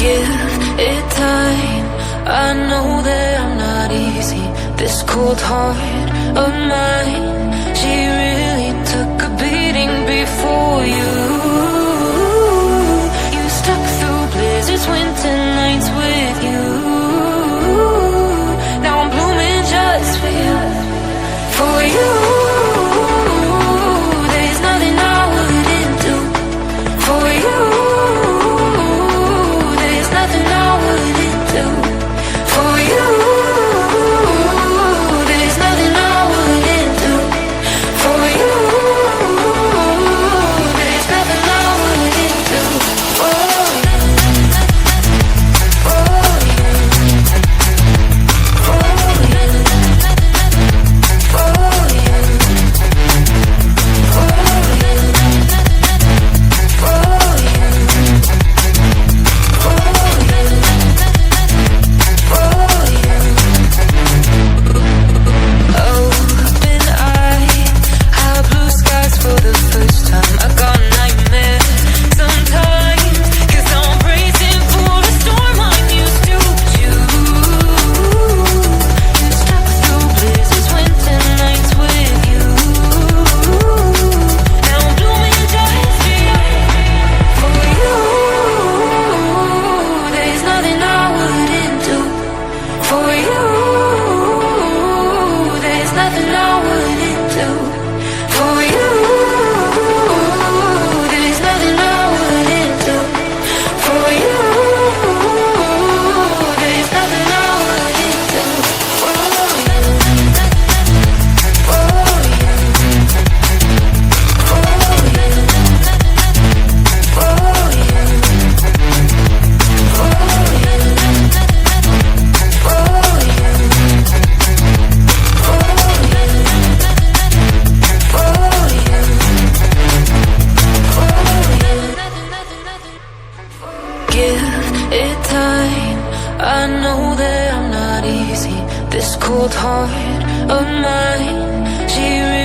Give it time. I know that I'm not easy. This cold heart of mine, she really took a beating before you. You stuck through blizzards, winter nights with you. Now I'm blooming just for you. For you. There's nothing I wouldn't do. For you. There's nothing I wouldn't do. For you. There's nothing I wouldn't do. For you. There's nothing I wouldn't do. For you. For you. For you. For you. For you. For you. Open eye, high blue skies for the first time. I got nightmares sometimes, 'cause I'm bracing for a storm I'm used to choose. You stuck through blizzards, winter nights with you. Now I'm blooming just for you. For you. There's nothing I wouldn't do. For you. There's nothing I wouldn't do. For you. There's nothing I wouldn't do. For you. There's nothing I wouldn't do. For you. For you. For you. For you. For you. Give it time. I know that I'm not easy. This cold heart of mine, she really